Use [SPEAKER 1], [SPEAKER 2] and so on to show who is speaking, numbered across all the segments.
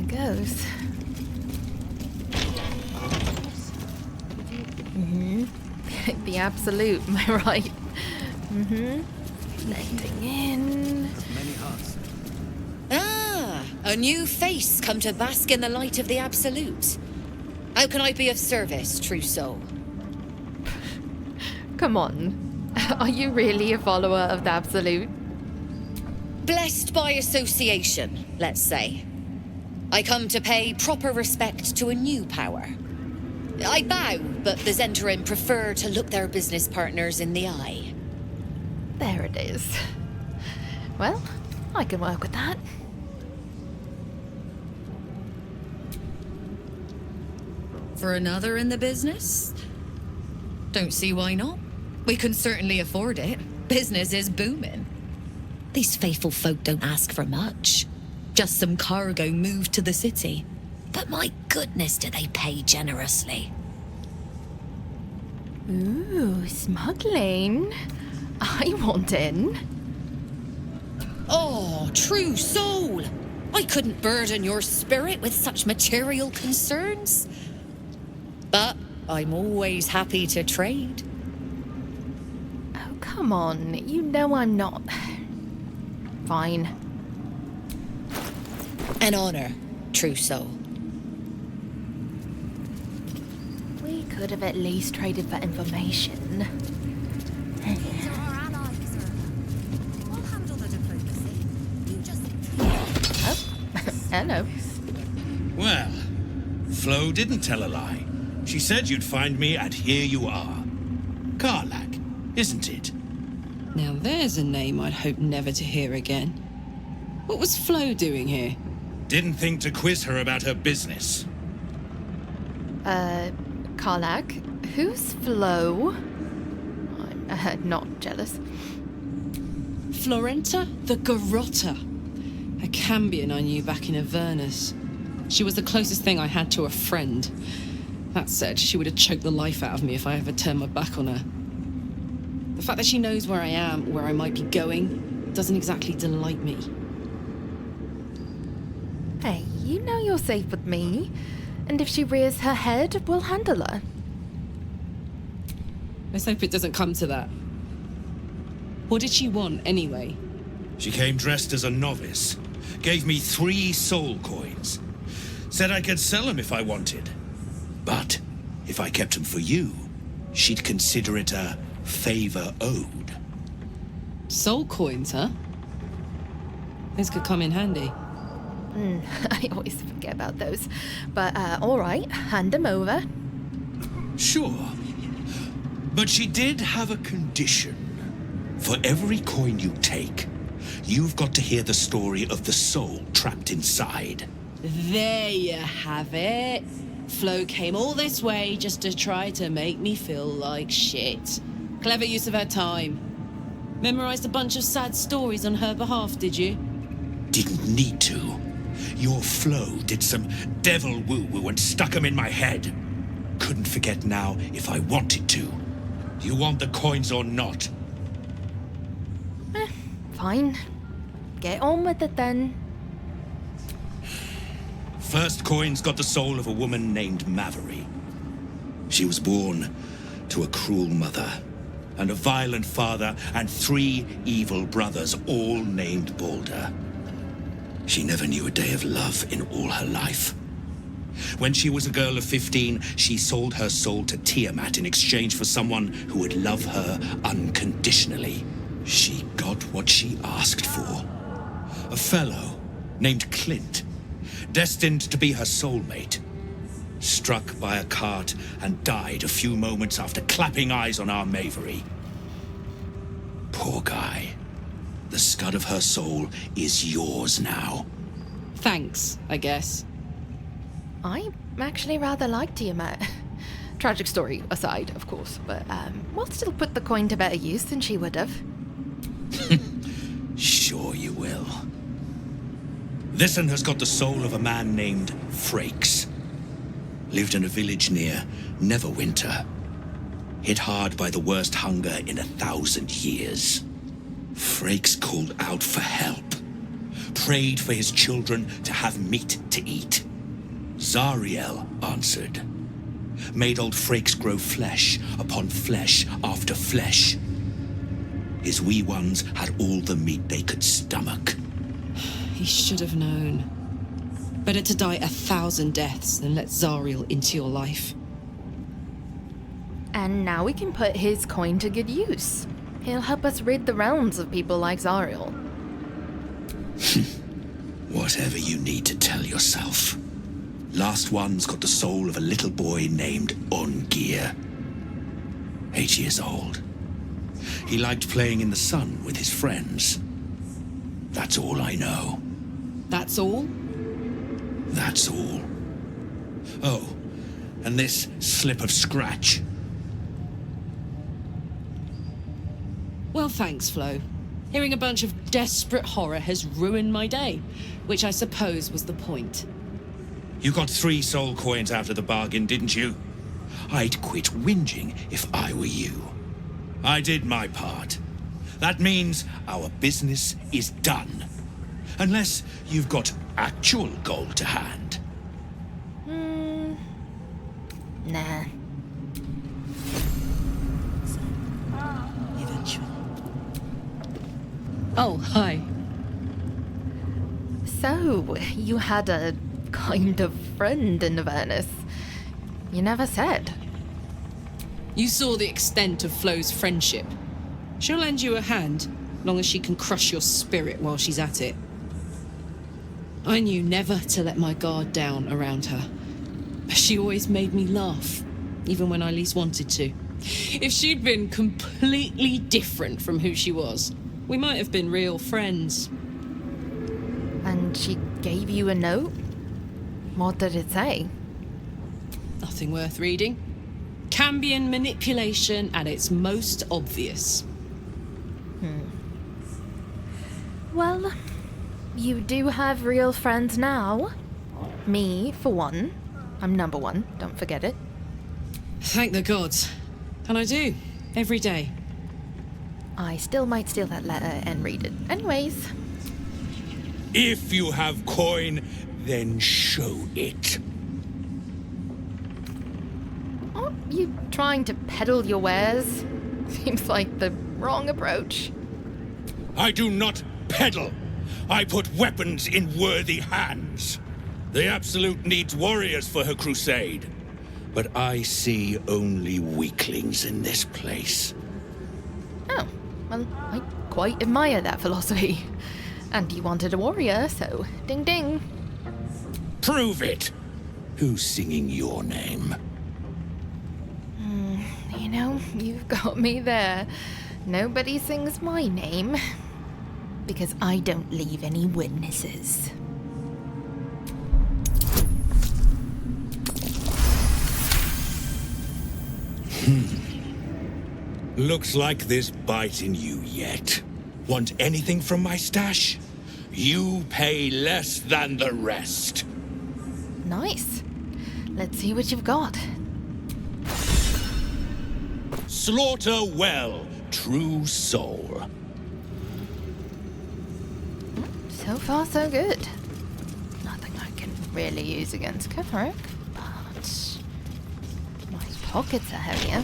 [SPEAKER 1] goes. The absolute, am I right? Blending in.
[SPEAKER 2] Ah, a new face come to bask in the light of the absolute. How can I be of service, true soul?
[SPEAKER 1] Come on. Are you really a follower of the absolute?
[SPEAKER 2] Blessed by association, let's say. I come to pay proper respect to a new power. I bow, but the Zentarim prefer to look their business partners in the eye.
[SPEAKER 1] There it is. Well, I can work with that.
[SPEAKER 2] For another in the business? Don't see why not. We can certainly afford it. Business is booming. These faithful folk don't ask for much. Just some cargo moved to the city. But my goodness, do they pay generously.
[SPEAKER 1] Ooh, smuggling. I want in.
[SPEAKER 2] Oh, true soul. I couldn't burden your spirit with such material concerns. But I'm always happy to trade.
[SPEAKER 1] Oh, come on. You know I'm not. Fine.
[SPEAKER 2] An honor, true soul.
[SPEAKER 1] We could have at least traded for information. Oh, hello.
[SPEAKER 3] Well, Flo didn't tell a lie. She said you'd find me, and here you are. Karlach, isn't it?
[SPEAKER 4] Now there's a name I'd hope never to hear again. What was Flo doing here?
[SPEAKER 3] Didn't think to quiz her about her business.
[SPEAKER 1] Karlach, who's Flo? I'm not jealous.
[SPEAKER 4] Florenta the Garotta. A Cambion I knew back in Avernus. She was the closest thing I had to a friend. That said, she would have choked the life out of me if I ever turned my back on her. The fact that she knows where I am, where I might be going, doesn't exactly delight me.
[SPEAKER 1] Hey, you know you're safe with me. And if she rears her head, we'll handle her.
[SPEAKER 4] Let's hope it doesn't come to that. What did she want, anyway?
[SPEAKER 3] She came dressed as a novice. Gave me 3 soul coins. Said I could sell them if I wanted. But if I kept them for you, she'd consider it a favor owed.
[SPEAKER 4] Soul coins, huh? This could come in handy.
[SPEAKER 1] I always forget about those. But, all right, hand them over.
[SPEAKER 3] Sure. But she did have a condition. For every coin you take, you've got to hear the story of the soul trapped inside.
[SPEAKER 4] There you have it. Flo came all this way just to try to make me feel like shit. Clever use of her time. Memorized a bunch of sad stories on her behalf, did you?
[SPEAKER 3] Didn't need to. Your Flo did some devil woo-woo and stuck 'em in my head. Couldn't forget now if I wanted to. You want the coins or not?
[SPEAKER 1] Fine. Get on with it then.
[SPEAKER 3] First coin's got the soul of a woman named Mavery. She was born to a cruel mother and a violent father and 3 evil brothers, all named Baldur. She never knew a day of love in all her life. When she was a girl of 15, she sold her soul to Tiamat in exchange for someone who would love her unconditionally. She got what she asked for. A fellow named Clint, destined to be her soulmate, struck by a cart and died a few moments after clapping eyes on our Mavery. Poor guy. The scud of her soul is yours now.
[SPEAKER 4] Thanks, I guess.
[SPEAKER 1] I actually rather like Tiamat. Tragic story aside, of course, but we'll still put the coin to better use than she would have.
[SPEAKER 3] Sure you will. This one has got the soul of a man named Frakes. Lived in a village near Neverwinter. Hit hard by the worst hunger in 1,000 years. Frakes called out for help. prayed for his children to have meat to eat. Zariel answered, made old Frakes grow flesh upon flesh after flesh. His wee ones had all the meat they could stomach.
[SPEAKER 4] He should have known. Better to die 1,000 deaths than let Zariel into your life.
[SPEAKER 1] And now we can put his coin to good use. He'll help us rid the realms of people like Zariel.
[SPEAKER 3] Whatever you need to tell yourself. Last one's got the soul of a little boy named Ongir. 8 years old. He liked playing in the sun with his friends. That's all I know.
[SPEAKER 4] That's all?
[SPEAKER 3] That's all. Oh, and this slip of scratch.
[SPEAKER 4] Well, thanks, Flo. Hearing a bunch of desperate horror has ruined my day, which I suppose was the point.
[SPEAKER 3] You got 3 soul coins out of the bargain, didn't you? I'd quit whinging if I were you. I did my part. That means our business is done. Unless you've got actual gold to hand.
[SPEAKER 1] Nah.
[SPEAKER 4] Eventually. Oh, hi.
[SPEAKER 1] So, you had a kind of friend in Avernus. You never said.
[SPEAKER 4] You saw the extent of Flo's friendship. She'll lend you a hand, long as she can crush your spirit while she's at it. I knew never to let my guard down around her. She always made me laugh, even when I least wanted to. If she'd been completely different from who she was, we might have been real friends.
[SPEAKER 1] And she gave you a note? What did it say?
[SPEAKER 4] Nothing worth reading. Cambion manipulation at its most obvious.
[SPEAKER 1] Well, you do have real friends now. Me, for one. I'm number 1, don't forget it.
[SPEAKER 4] Thank the gods. And I do, every day.
[SPEAKER 1] I still might steal that letter and read it. Anyways.
[SPEAKER 3] If you have coin, then show it.
[SPEAKER 1] Are you trying to peddle your wares? Seems like the wrong approach.
[SPEAKER 3] I do not peddle. I put weapons in worthy hands. The Absolute needs warriors for her crusade. But I see only weaklings in this place.
[SPEAKER 1] Oh, well, I quite admire that philosophy. And you wanted a warrior, so ding ding.
[SPEAKER 3] Prove it. Who's singing your name?
[SPEAKER 1] You know, you've got me there. Nobody sings my name. Because I don't leave any witnesses.
[SPEAKER 3] Looks like there's bite in you yet. Want anything from my stash? You pay less than the rest.
[SPEAKER 1] Nice. Let's see what you've got.
[SPEAKER 3] Slaughter well, true soul.
[SPEAKER 1] So far, so good. Nothing I can really use against Karlach, but my pockets are heavier.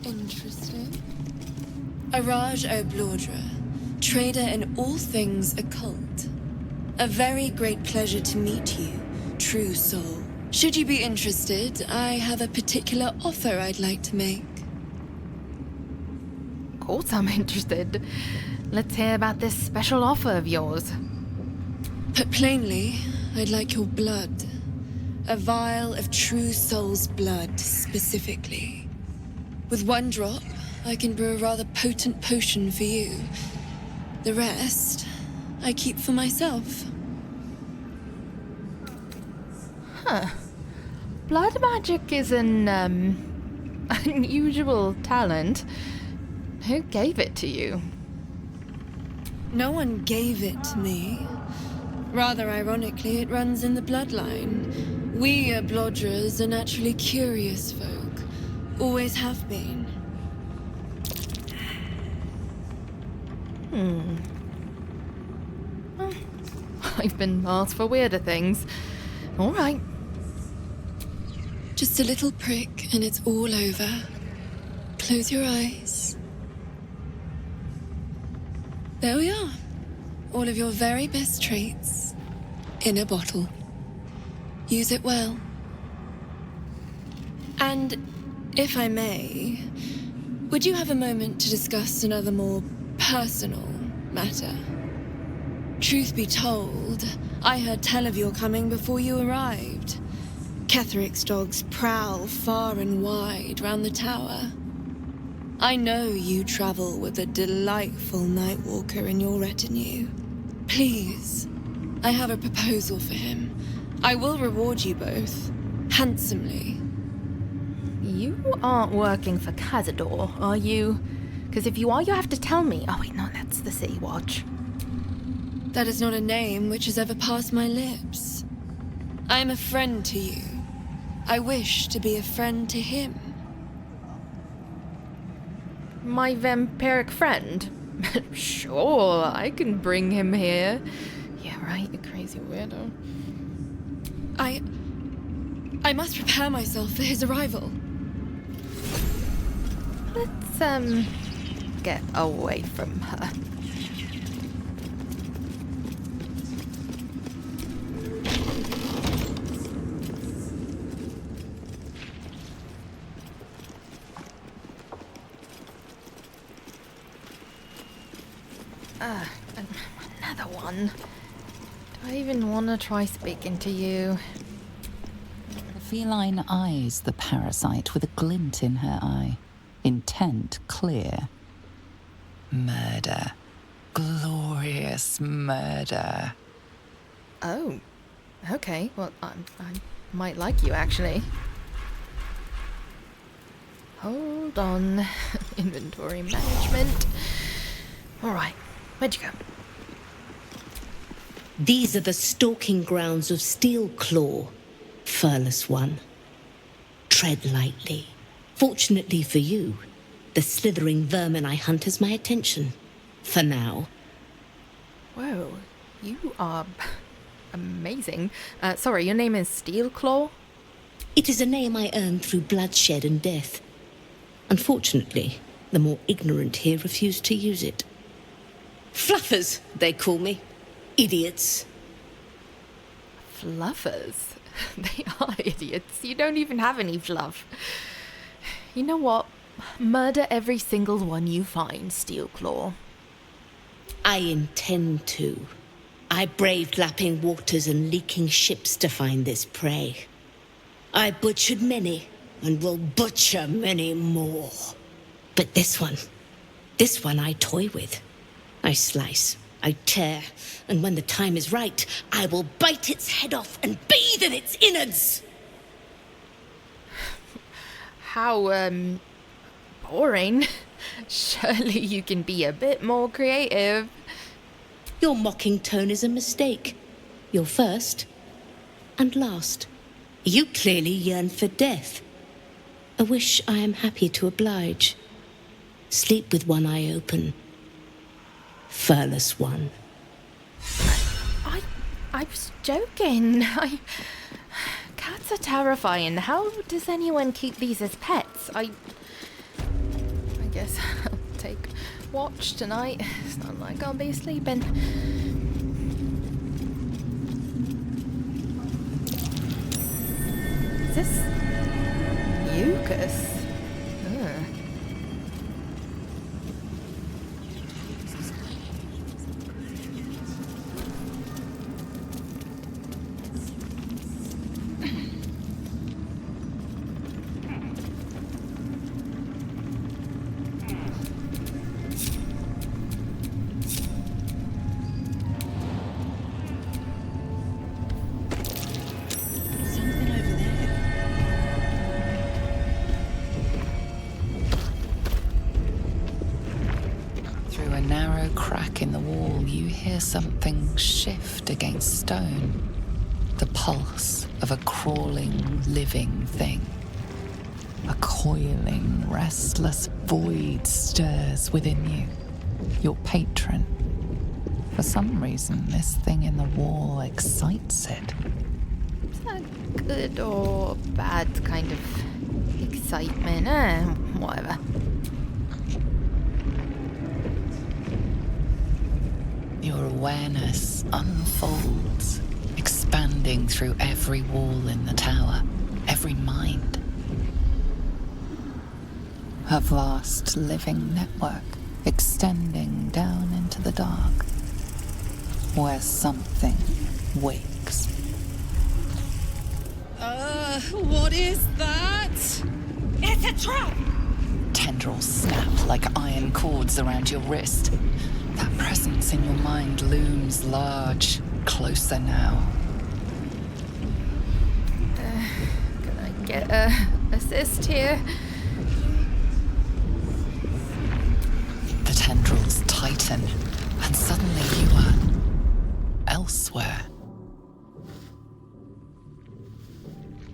[SPEAKER 5] Interesting. Araj O'Blordra, trader in all things occult. A very great pleasure to meet you, true soul. Should you be interested, I have a particular offer I'd like to make.
[SPEAKER 1] Of course I'm interested. Let's hear about this special offer of yours.
[SPEAKER 5] Put plainly, I'd like your blood. A vial of true soul's blood, specifically. With 1 drop, I can brew a rather potent potion for you. The rest, I keep for myself.
[SPEAKER 1] Huh. Blood magic is an, unusual talent. Who gave it to you?
[SPEAKER 5] No one gave it to me. Rather ironically, it runs in the bloodline. We Blodgers are naturally curious folk. Always have been.
[SPEAKER 1] I've been asked for weirder things. All right.
[SPEAKER 5] Just a little prick and it's all over. Close your eyes. There we are. All of your very best traits in a bottle. Use it well. And if I may, would you have a moment to discuss another more personal matter? Truth be told, I heard tell of your coming before you arrived. Ketheric's dogs prowl far and wide round the tower. I know you travel with a delightful Nightwalker in your retinue. Please, I have a proposal for him. I will reward you both, handsomely.
[SPEAKER 1] You aren't working for Cazador, are you? Because if you are, you have to tell me. Oh wait, no, that's the City Watch.
[SPEAKER 5] That is not a name which has ever passed my lips. I am a friend to you. I wish to be a friend to him.
[SPEAKER 1] My vampiric friend? Sure, I can bring him here. Yeah, right, you crazy weirdo.
[SPEAKER 5] I must prepare myself for his arrival.
[SPEAKER 1] Let's, get away from her. Another one. Do I even want to try speaking to you?
[SPEAKER 6] The feline eyes the parasite with a glint in her eye. Intent clear. Murder. Glorious murder.
[SPEAKER 1] Oh, okay. Well, I might like you, actually. Hold on. Inventory management. All right. Where'd you go?
[SPEAKER 7] These are the stalking grounds of Steelclaw, furless one. Tread lightly. Fortunately for you, the slithering vermin I hunt has my attention. For now.
[SPEAKER 1] Whoa, you are amazing. Sorry, your name is Steelclaw?
[SPEAKER 7] It is a name I earned through bloodshed and death. Unfortunately, the more ignorant here refuse to use it. Fluffers, they call me. Idiots.
[SPEAKER 1] Fluffers? They are idiots. You don't even have any fluff. You know what? Murder every single one you find, Steelclaw.
[SPEAKER 7] I intend to. I braved lapping waters and leaking ships to find this prey. I butchered many, and will butcher many more. But this one I toy with. I slice, I tear, and when the time is right, I will bite its head off and bathe in its innards!
[SPEAKER 1] How, boring. Surely you can be a bit more creative.
[SPEAKER 7] Your mocking tone is a mistake. You're first and last. You clearly yearn for death. A wish I am happy to oblige. Sleep with one eye open. Furless one.
[SPEAKER 1] I was joking. Cats are terrifying. How does anyone keep these as pets? I guess I'll take watch tonight. It's not like I'll be sleeping. Is this mucus? Ugh.
[SPEAKER 6] Crack in the wall, you hear something shift against stone. The pulse of a crawling, living thing. A coiling, restless void stirs within you. Your patron. For some reason, this thing in the wall excites it.
[SPEAKER 1] Is that good or bad kind of excitement? Whatever.
[SPEAKER 6] Your awareness unfolds, expanding through every wall in the tower, every mind. A vast living network extending down into the dark, where something wakes.
[SPEAKER 4] What is that?
[SPEAKER 5] It's a trap!
[SPEAKER 6] Tendrils snap like iron cords around your wrist. That presence in your mind looms large, closer now.
[SPEAKER 1] Can I get a assist here?
[SPEAKER 6] The tendrils tighten, and suddenly you are elsewhere.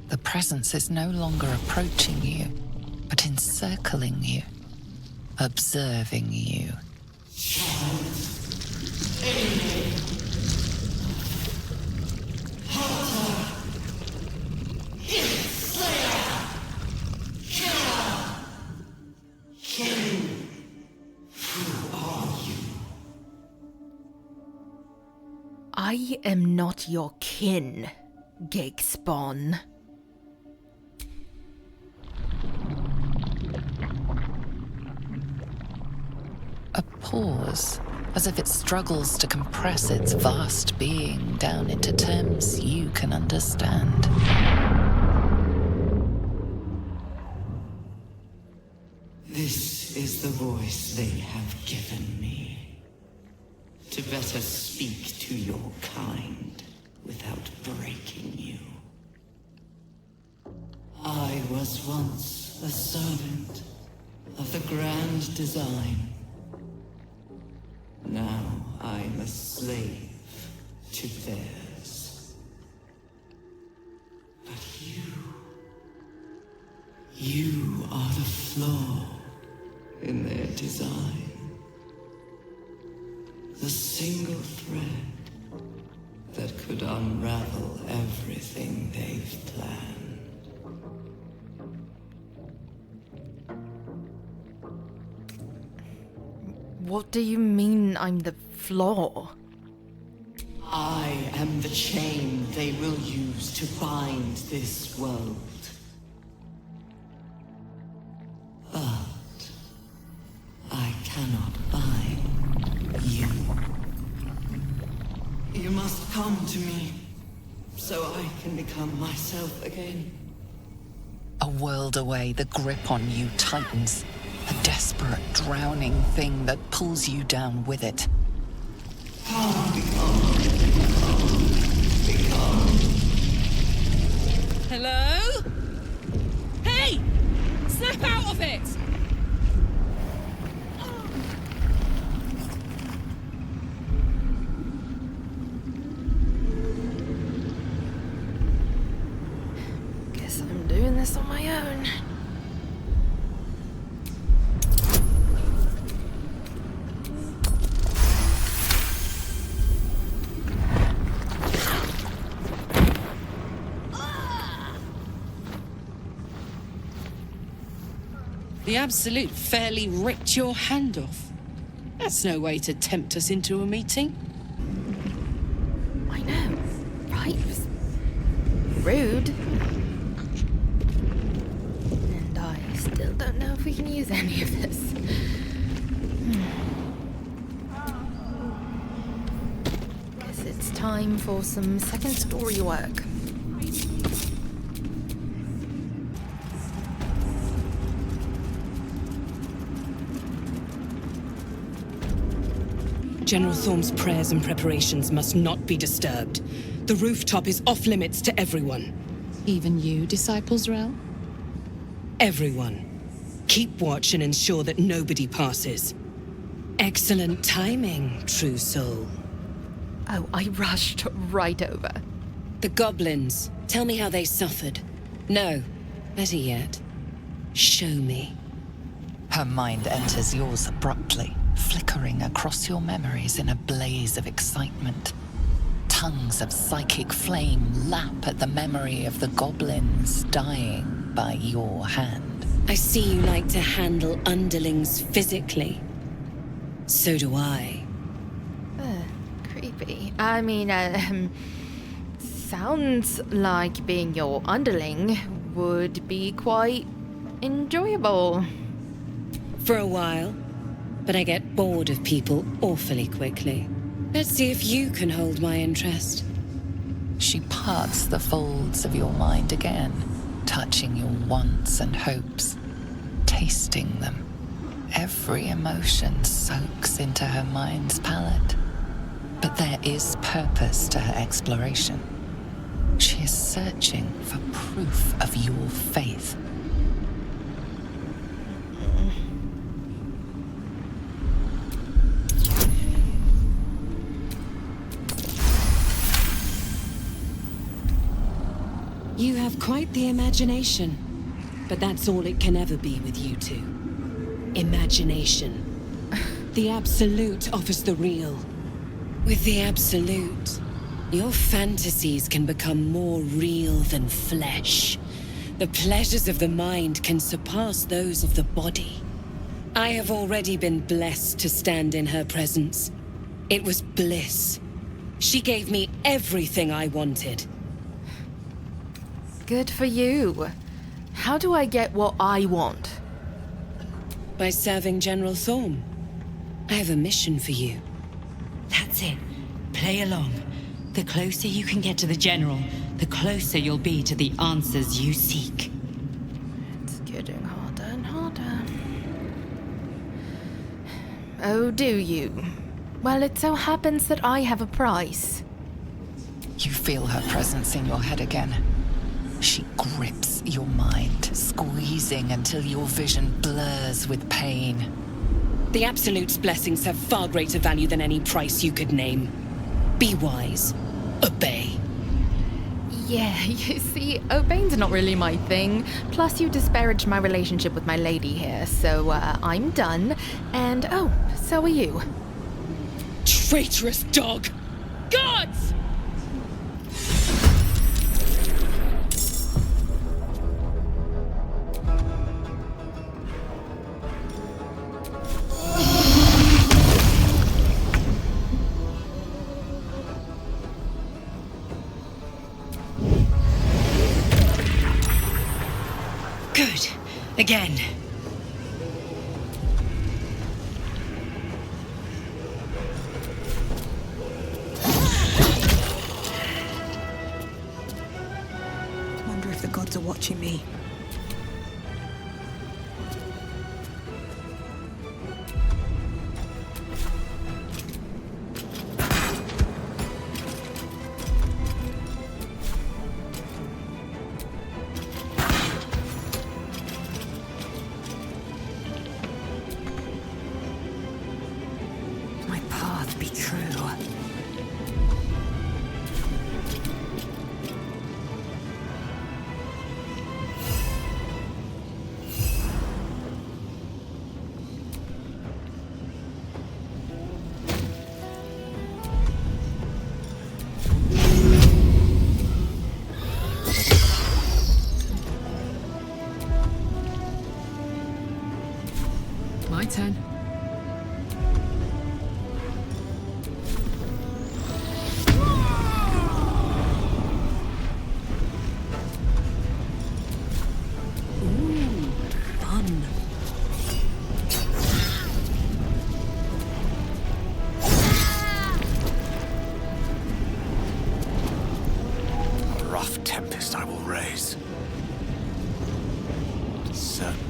[SPEAKER 6] The presence is no longer approaching you, but encircling you, observing you.
[SPEAKER 1] I am not your kin, Gig Spawn.
[SPEAKER 6] A pause, as if it struggles to compress its vast being down into terms you can understand.
[SPEAKER 8] This is the voice they have given me. To better speak to your kind without breaking you. I was once a servant of the grand design. Now I'm a slave to theirs. But you are the flaw in their design. The single thread that could unravel everything they've planned.
[SPEAKER 1] What do you mean I'm the flaw?
[SPEAKER 8] I am the chain they will use to bind this world. But I cannot bind you. You must come to me, so I can become myself again.
[SPEAKER 6] A world away, the grip on you tightens. A desperate, drowning thing that pulls you down with it.
[SPEAKER 4] Hello? Hey! Snap out of it!
[SPEAKER 1] Guess I'm doing this on my own.
[SPEAKER 4] The Absolute fairly ripped your hand off. That's no way to tempt us into a meeting.
[SPEAKER 1] I know, right? It was rude. And I still don't know if we can use any of this. Guess it's time for some second story work.
[SPEAKER 9] General Thorm's prayers and preparations must not be disturbed. The rooftop is off limits to everyone.
[SPEAKER 4] Even you, Disciples Rel?
[SPEAKER 9] Everyone. Keep watch and ensure that nobody passes. Excellent timing, true soul.
[SPEAKER 1] Oh, I rushed right over.
[SPEAKER 9] The goblins. Tell me how they suffered. No. Better yet, show me.
[SPEAKER 6] Her mind enters yours abruptly, flickering across your memories in a blaze of excitement. Tongues of psychic flame lap at the memory of the goblins dying by your hand.
[SPEAKER 9] I see you like to handle underlings physically. So do I.
[SPEAKER 1] Creepy. I mean, sounds like being your underling would be quite enjoyable.
[SPEAKER 9] For a while, but I get bored of people awfully quickly. Let's see if you can hold my interest.
[SPEAKER 6] She parts the folds of your mind again, touching your wants and hopes, tasting them. Every emotion soaks into her mind's palate. But there is purpose to her exploration. She is searching for proof of your faith.
[SPEAKER 9] You have quite the imagination, but that's all it can ever be with you two. Imagination. The Absolute offers the real. With the Absolute, your fantasies can become more real than flesh. The pleasures of the mind can surpass those of the body. I have already been blessed to stand in her presence. It was bliss. She gave me everything I wanted.
[SPEAKER 1] Good for you. How do I get what I want?
[SPEAKER 9] By serving General Thorm. I have a mission for you.
[SPEAKER 8] That's it. Play along. The closer you can get to the General, the closer you'll be to the answers you seek.
[SPEAKER 1] It's getting harder and harder. Oh, do you? Well, it so happens that I have a price.
[SPEAKER 6] You feel her presence in your head again. She grips your mind, squeezing until your vision blurs with pain.
[SPEAKER 9] The Absolute's blessings have far greater value than any price you could name. Be wise. Obey.
[SPEAKER 1] Yeah, you see, obeying's not really my thing. Plus, you disparaged my relationship with my lady here, so I'm done. And oh, so are you.
[SPEAKER 9] Traitorous dog! Guards!
[SPEAKER 8] Good. Again.
[SPEAKER 10] Wonder if the gods are watching me.
[SPEAKER 4] My turn.
[SPEAKER 11] A rough tempest I will raise. Certainly.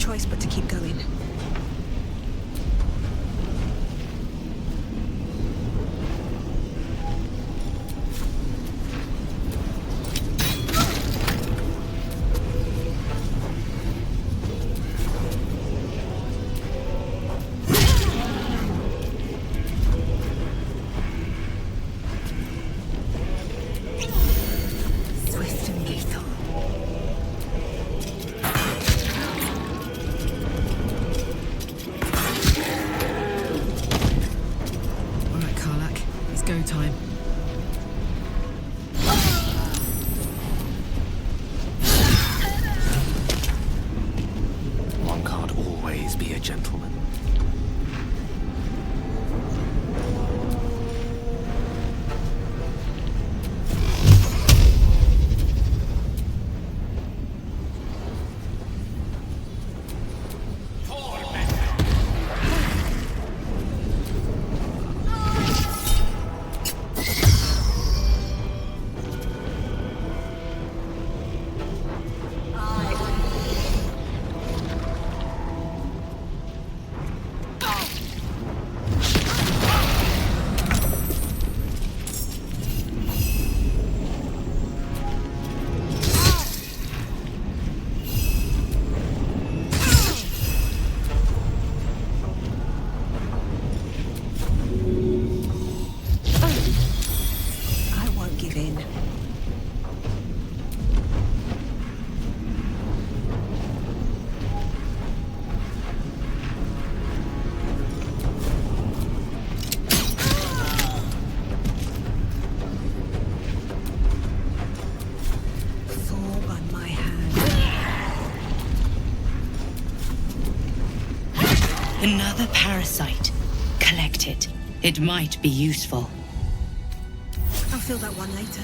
[SPEAKER 10] choice but to keep going. Swift and lethal.
[SPEAKER 4] All right, Karlach, it's go time.
[SPEAKER 11] One can't always be a gentleman.
[SPEAKER 10] I won't give in. Fall by my hand.
[SPEAKER 7] Another parasite. Collect it. It might be useful.
[SPEAKER 10] I'll fill that one later.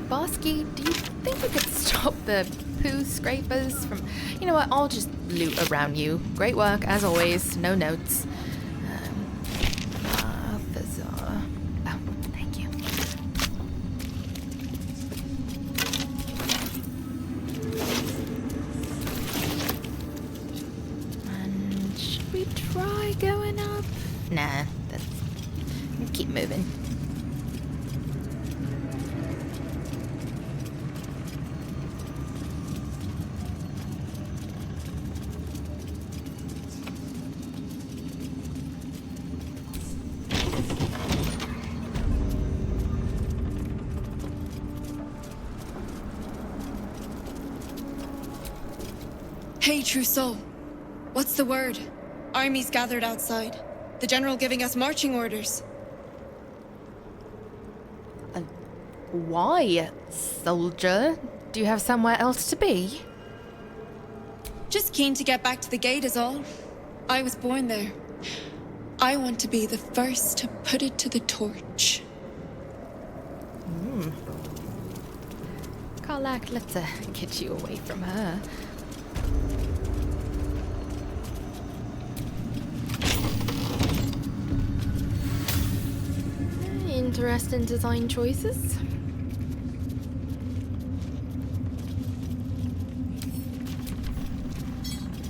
[SPEAKER 1] Barsky, do you think we could stop the poo scrapers from... You know what, I'll just loot around you. Great work, as always. No notes. Bazaar. Oh, thank you. And should we try going up? Nah, that's... Keep moving.
[SPEAKER 5] Hey, True Soul. What's the word? Armies gathered outside. The general giving us marching orders.
[SPEAKER 1] Why, soldier? Do you have somewhere else to be?
[SPEAKER 5] Just keen to get back to the gate is all. I was born there. I want to be the first to put it to the torch.
[SPEAKER 1] Karlach, let's get you away from her. Interesting design choices.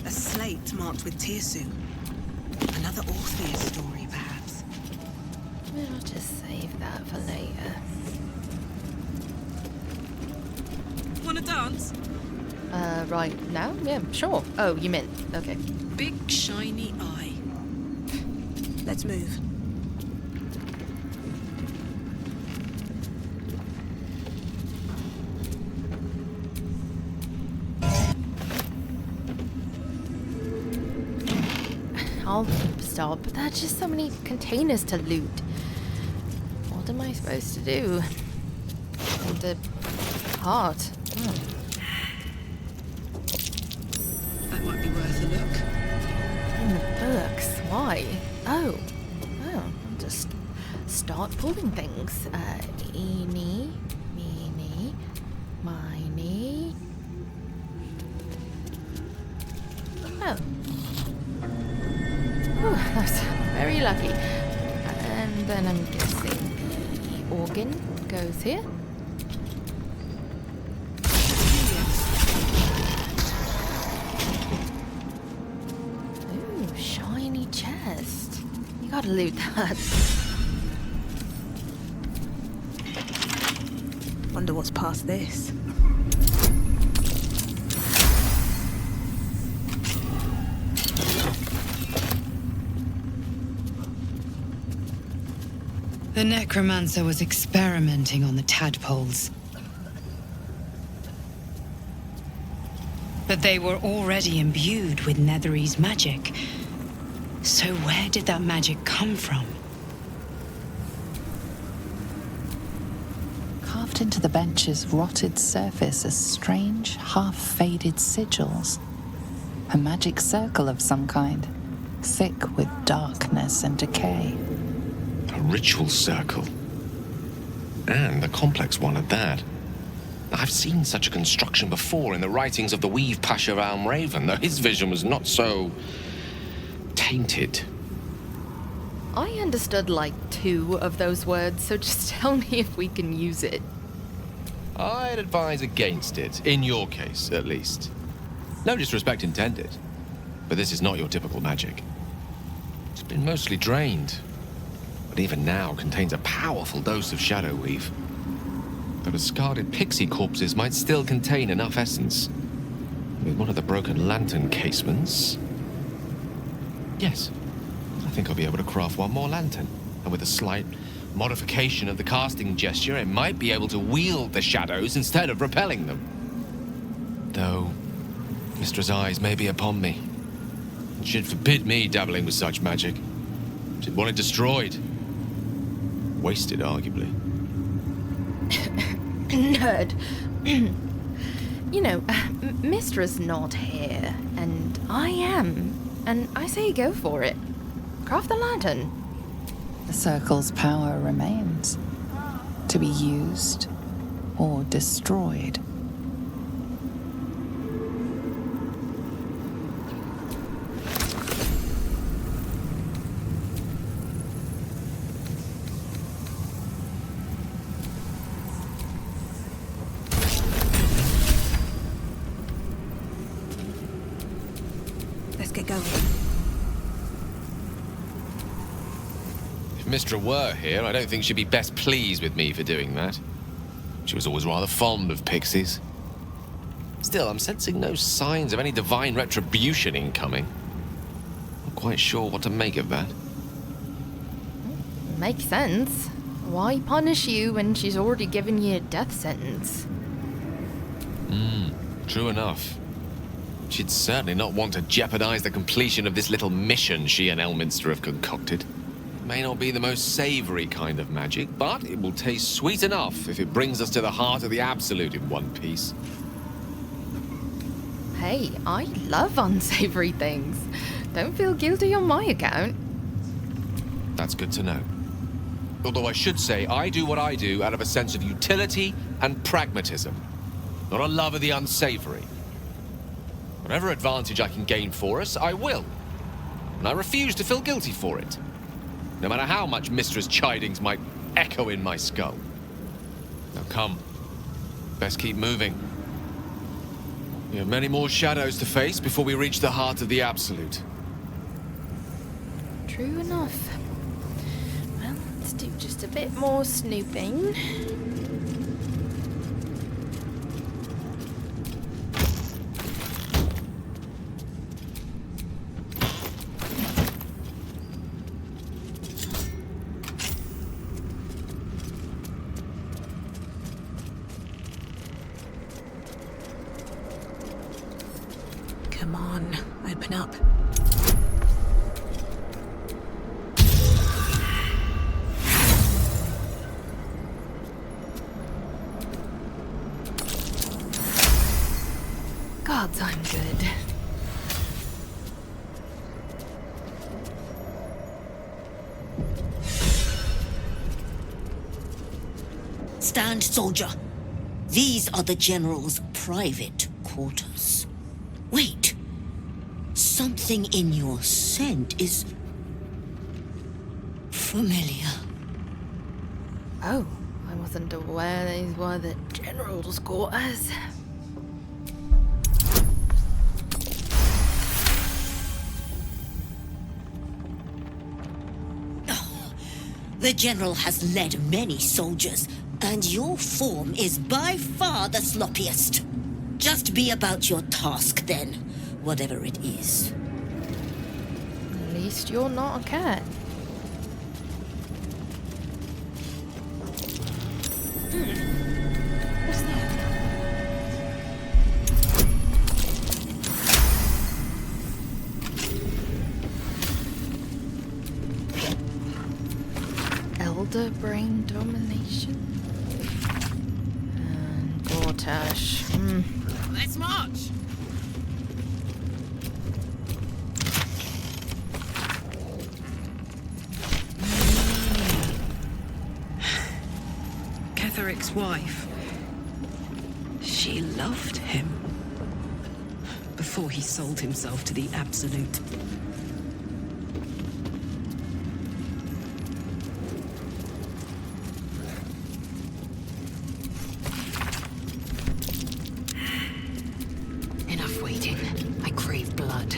[SPEAKER 10] A slate marked with Tirsu. Another Orpheus story, perhaps.
[SPEAKER 1] I'll just save that for later.
[SPEAKER 4] Wanna dance?
[SPEAKER 1] Right now? Yeah, sure. Oh, you meant... Okay.
[SPEAKER 4] Big shiny eye.
[SPEAKER 10] Let's move.
[SPEAKER 1] I'll stop, but there are just so many containers to loot. What am I supposed to do? The heart.
[SPEAKER 4] That might be worth a look.
[SPEAKER 1] In the books. Why? Oh. I'll just start pulling things. Eeny, meeny, miny. Oh. Oh, that's very lucky. And then I'm guessing the organ goes here. empty chest. You gotta loot that.
[SPEAKER 10] Wonder what's past this.
[SPEAKER 12] The necromancer was experimenting on the tadpoles. But they were already imbued with Nethery's magic. So where did that magic come from?
[SPEAKER 6] Carved into the bench's rotted surface are strange, half-faded sigils. A magic circle of some kind, thick with darkness and decay.
[SPEAKER 11] A ritual circle. And a complex one at that. I've seen such a construction before in the writings of the Weave Pasha Raven, though his vision was not so tainted.
[SPEAKER 1] I understood like 2 of those words, so just tell me if we can use it.
[SPEAKER 11] I'd advise against it, in your case, at least. No disrespect intended, but this is not your typical magic. It's been mostly drained, but even now contains a powerful dose of shadow weave. The discarded pixie corpses might still contain enough essence. With one of the broken lantern casements... Yes, I think I'll be able to craft one more lantern. And with a slight modification of the casting gesture, it might be able to wield the shadows instead of repelling them. Though, Mistress' eyes may be upon me. She'd forbid me dabbling with such magic. She'd want it destroyed. Wasted, arguably.
[SPEAKER 1] Nerd. You know, Mistress not here, and I am. And I say go for it. Craft the lantern.
[SPEAKER 6] The circle's power remains, to be used or destroyed.
[SPEAKER 10] Let's get going.
[SPEAKER 11] If Mistra were here, I don't think she'd be best pleased with me for doing that. She was always rather fond of pixies. Still, I'm sensing no signs of any divine retribution incoming. Not quite sure what to make of that.
[SPEAKER 1] Makes sense. Why punish you when she's already given you a death sentence?
[SPEAKER 11] True enough. She'd certainly not want to jeopardize the completion of this little mission she and Elminster have concocted. It may not be the most savory kind of magic, but it will taste sweet enough if it brings us to the heart of the Absolute in one piece.
[SPEAKER 1] Hey, I love unsavory things. Don't feel guilty on my account.
[SPEAKER 11] That's good to know. Although I should say, I do what I do out of a sense of utility and pragmatism, not a love of the unsavory. Whatever advantage I can gain for us, I will. And I refuse to feel guilty for it, no matter how much Mistress' chidings might echo in my skull. Now come, best keep moving. We have many more shadows to face before we reach the heart of the Absolute.
[SPEAKER 1] True enough. Well, let's do just a bit more snooping.
[SPEAKER 10] Come on, open up.
[SPEAKER 1] Gods, I'm good.
[SPEAKER 7] Stand, soldier. These are the General's private quarters. Wait. Something in your scent is familiar.
[SPEAKER 1] Oh, I wasn't aware these were the General's quarters.
[SPEAKER 7] The general has led many soldiers, and your form is by far the sloppiest. Just be about your task then, whatever it is.
[SPEAKER 1] At least you're not a cat. What's that? Elder brain domination. And Gortash.
[SPEAKER 10] Let's march!
[SPEAKER 9] Ketheric's wife. She loved him. Before he sold himself to the Absolute. Enough waiting. I crave blood.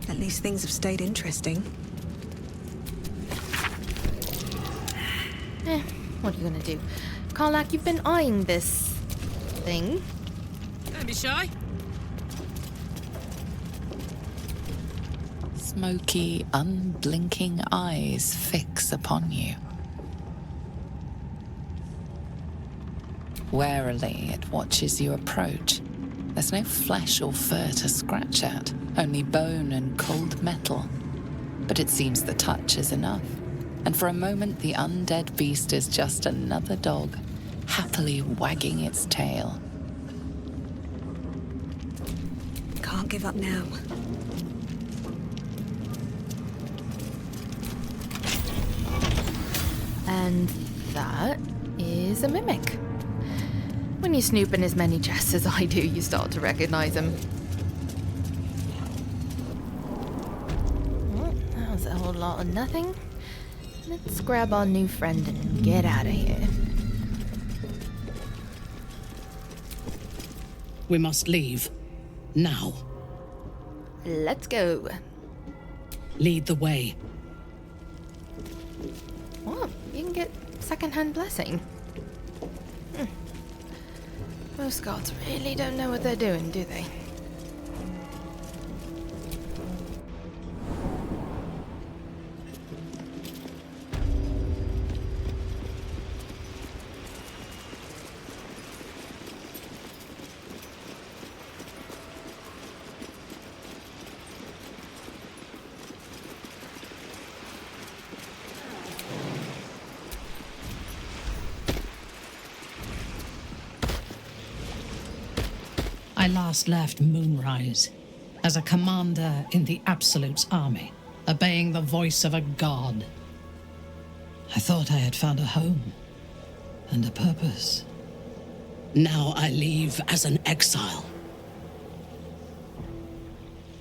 [SPEAKER 10] At least things have stayed interesting.
[SPEAKER 1] What are you gonna do? Karlach, you've been eyeing this thing.
[SPEAKER 10] Don't be shy.
[SPEAKER 6] Smoky, unblinking eyes fix upon you. Warily, it watches you approach. There's no flesh or fur to scratch at, only bone and cold metal. But it seems the touch is enough. And for a moment, the undead beast is just another dog, happily wagging its tail.
[SPEAKER 10] Can't give up now.
[SPEAKER 1] And that is a mimic. When you snoop in as many chests as I do, you start to recognize him. Well, that was a whole lot of nothing. Let's grab our new friend and get out of here.
[SPEAKER 13] We must leave. Now.
[SPEAKER 1] Let's go.
[SPEAKER 13] Lead the way.
[SPEAKER 1] What? You can get secondhand blessing. Most gods really don't know what they're doing, do they?
[SPEAKER 13] I last left Moonrise as a commander in the Absolute's army, obeying the voice of a god. I thought I had found a home and a purpose. Now I leave as an exile.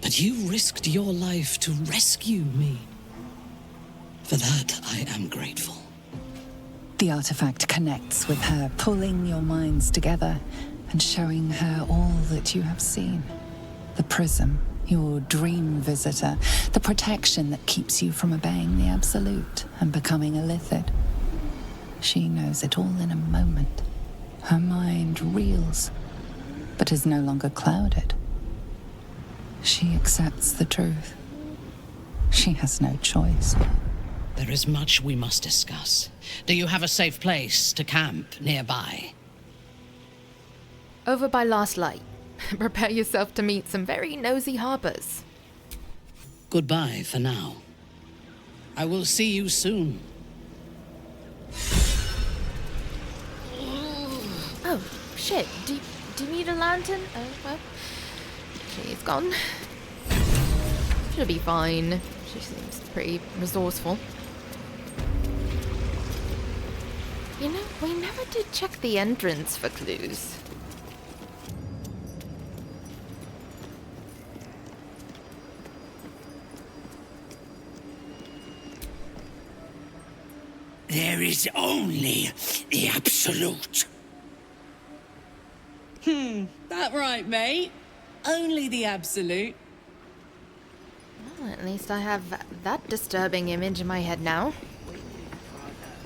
[SPEAKER 13] But you risked your life to rescue me. For that, I am grateful.
[SPEAKER 6] The artifact connects with her, pulling your minds together and showing her all that you have seen. The prism, your dream visitor, the protection that keeps you from obeying the Absolute and becoming a Lithid. She knows it all in a moment. Her mind reels, but is no longer clouded. She accepts the truth. She has no choice.
[SPEAKER 13] There is much we must discuss. Do you have a safe place to camp nearby?
[SPEAKER 1] Over by Last Light. Prepare yourself to meet some very nosy harpers.
[SPEAKER 13] Goodbye for now. I will see you soon.
[SPEAKER 1] Oh, shit. Do you need a lantern? Oh, well. She's gone. She'll be fine. She seems pretty resourceful. You know, we never did check the entrance for clues.
[SPEAKER 8] There is only the Absolute.
[SPEAKER 9] That right, mate? Only the Absolute.
[SPEAKER 1] Well, at least I have that disturbing image in my head now.